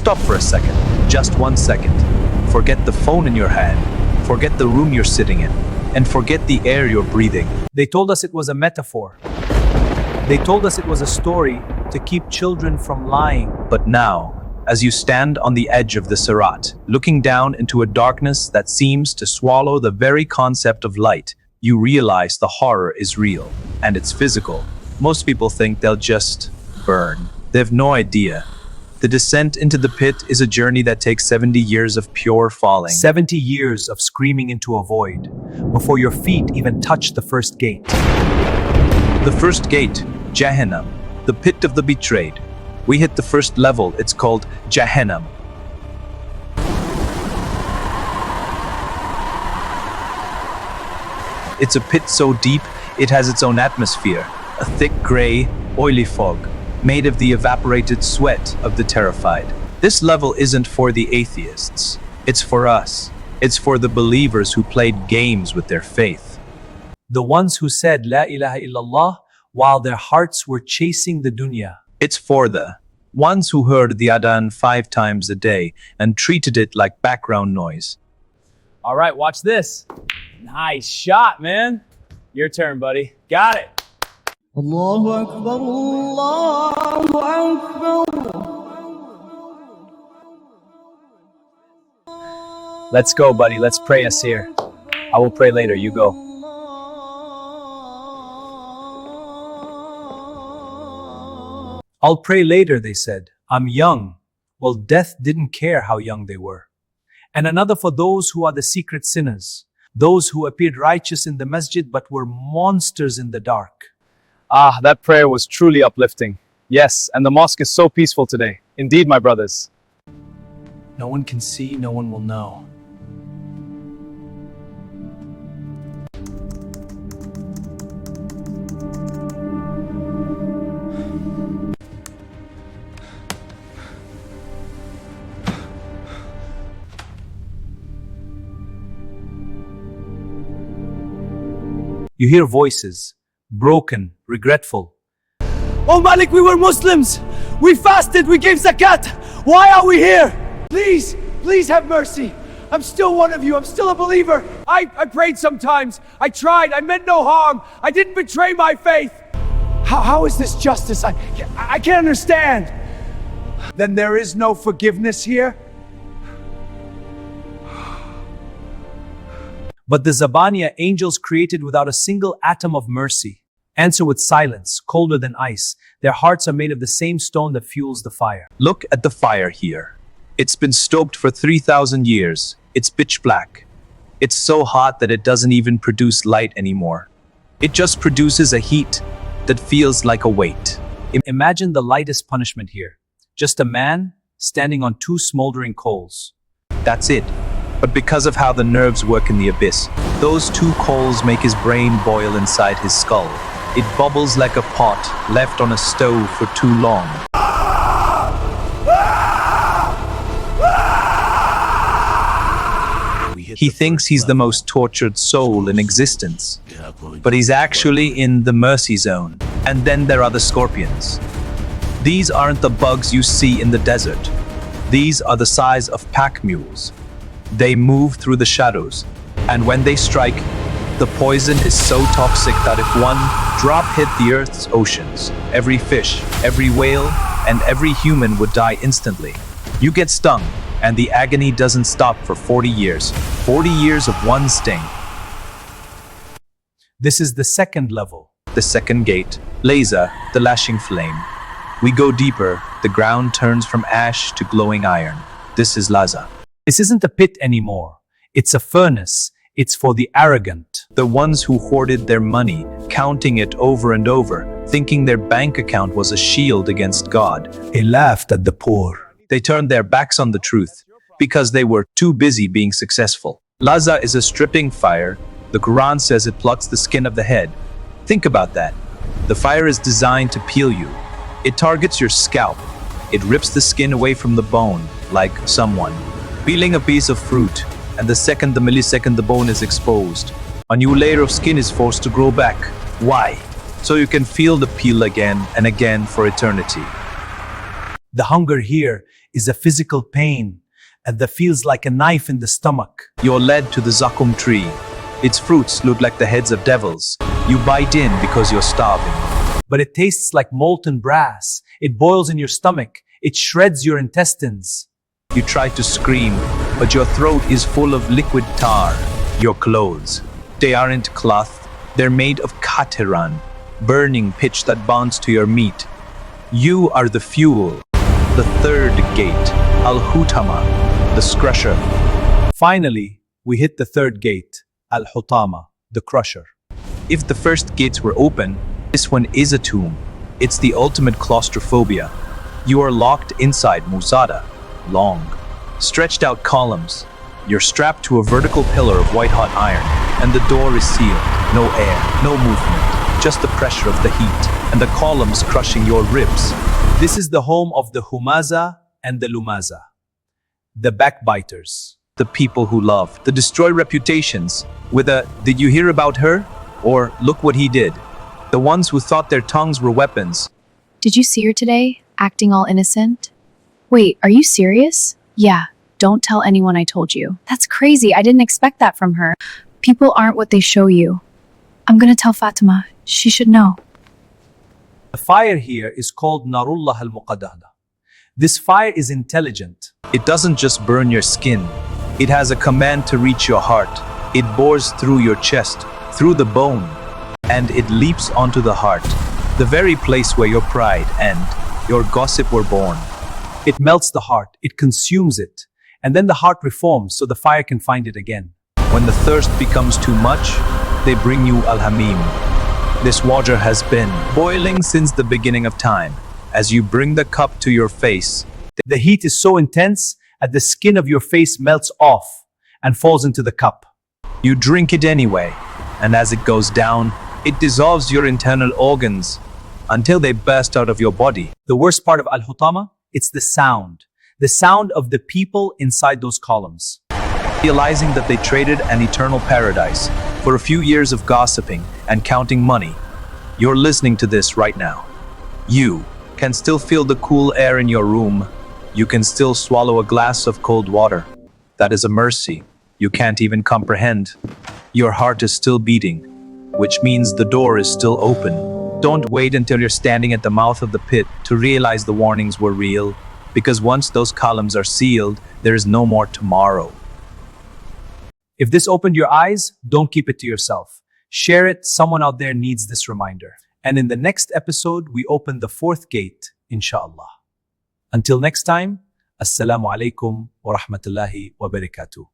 Stop for a second, just 1 second. Forget the phone in your hand, forget the room you're sitting in, and forget the air you're breathing. They told us it was a metaphor. They told us it was a story to keep children from lying. But now, as you stand on the edge of the Sirat, looking down into a darkness that seems to swallow the very concept of light, you realize the horror is real, and it's physical. Most people think they'll just burn. They have no idea. The descent into the pit is a journey that takes 70 years of pure falling. 70 years of screaming into a void before your feet even touch the first gate. The first gate, Jahannam, the pit of the betrayed. We hit the first level, it's called Jahannam. It's a pit so deep, it has its own atmosphere, a thick gray, oily fog, made of the evaporated sweat of the terrified. This level isn't for the atheists, it's for us. It's for the believers who played games with their faith. The ones who said La ilaha illallah while their hearts were chasing the dunya. It's for the ones who heard the adhan 5 times a day and treated it like background noise. All right, watch this. Nice shot, man. Your turn, buddy. Got it. Allahu Akbar, Allahu Akbar. Let's go, buddy. Let's pray us here. I will pray later. You go. I'll pray later, they said. I'm young. Well, death didn't care how young they were. And another for those who are the secret sinners, those who appeared righteous in the masjid but were monsters in the dark. Ah, that prayer was truly uplifting. Yes, and the mosque is so peaceful today. Indeed, my brothers. No one can see, no one will know. You hear voices, broken, regretful. Oh Malik, we were Muslims. We fasted, we gave zakat. Why are we here? Please, please have mercy. I'm still one of you. I'm still a believer. I prayed sometimes. I tried. I meant no harm. I didn't betray my faith. How is this justice? I can't understand. Then there is no forgiveness here? But the Zabaniya angels created without a single atom of mercy answer with silence, colder than ice. Their hearts are made of the same stone that fuels the fire. Look at the fire here. It's been stoked for 3,000 years. It's pitch black. It's so hot that it doesn't even produce light anymore. It just produces a heat that feels like a weight. Imagine the lightest punishment here. Just a man standing on 2 smoldering coals. That's it. But because of how the nerves work in the abyss, those 2 coals make his brain boil inside his skull. It bubbles like a pot left on a stove for too long. He thinks he's the most tortured soul in existence, but he's actually in the mercy zone. And then there are the scorpions. These aren't the bugs you see in the desert. These are the size of pack mules. They move through the shadows, and when they strike, the poison is so toxic that if one drop hit the Earth's oceans, every fish, every whale, and every human would die instantly. You get stung, and the agony doesn't stop for 40 years. 40 years of one sting. This is the second level. The second gate, Laza, the Lashing Flame. We go deeper, the ground turns from ash to glowing iron. This is Laza. This isn't a pit anymore. It's a furnace. It's for the arrogant. The ones who hoarded their money, counting it over and over, thinking their bank account was a shield against God. They laughed at the poor. They turned their backs on the truth because they were too busy being successful. Laza is a stripping fire. The Quran says it plucks the skin of the head. Think about that. The fire is designed to peel you. It targets your scalp. It rips the skin away from the bone, like someone peeling a piece of fruit, and the millisecond the bone is exposed, a new layer of skin is forced to grow back. Why? So you can feel the peel again and again for eternity. The hunger here is a physical pain and that feels like a knife in the stomach. You're led to the Zaqqum tree. Its fruits look like the heads of devils. You bite in because you're starving. But it tastes like molten brass. It boils in your stomach. It shreds your intestines. You try to scream, but your throat is full of liquid tar. Your clothes, they aren't cloth. They're made of katiran, burning pitch that bonds to your meat. You are the fuel. The third gate, Al-Hutama, the scrusher. Finally, we hit the third gate, Al-Hutama, the crusher. If the first gates were open, this one is a tomb. It's the ultimate claustrophobia. You are locked inside Musada, long, stretched out columns. You're strapped to a vertical pillar of white-hot iron, and the door is sealed. No air, no movement, just the pressure of the heat, and the columns crushing your ribs. This is the home of the Humaza and the Lumaza, the backbiters. The people who love, to destroy reputations, with a, "Did you hear about her?" or "Look what he did." The ones who thought their tongues were weapons. Did you see her today, acting all innocent? Wait, are you serious? Yeah, don't tell anyone I told you. That's crazy, I didn't expect that from her. People aren't what they show you. I'm gonna tell Fatima, she should know. The fire here is called Narullah al-Muqaddada. This fire is intelligent. It doesn't just burn your skin. It has a command to reach your heart. It bores through your chest, through the bone, and it leaps onto the heart, the very place where your pride and your gossip were born. It melts the heart, it consumes it, and then the heart reforms so the fire can find it again. When the thirst becomes too much, they bring you Al-Hamim. This water has been boiling since the beginning of time. As you bring the cup to your face, the heat is so intense that the skin of your face melts off and falls into the cup. You drink it anyway, and as it goes down, it dissolves your internal organs until they burst out of your body. The worst part of Al-Hutama, it's the sound of the people inside those columns. Realizing that they traded an eternal paradise for a few years of gossiping and counting money. You're listening to this right now. You can still feel the cool air in your room. You can still swallow a glass of cold water. That is a mercy you can't even comprehend. Your heart is still beating, which means the door is still open. Don't wait until you're standing at the mouth of the pit to realize the warnings were real, because once those columns are sealed, there is no more tomorrow. If this opened your eyes, don't keep it to yourself. Share it, someone out there needs this reminder. And in the next episode, we open the fourth gate, inshallah. Until next time, Assalamu alaikum wa rahmatullahi wa barakatuh.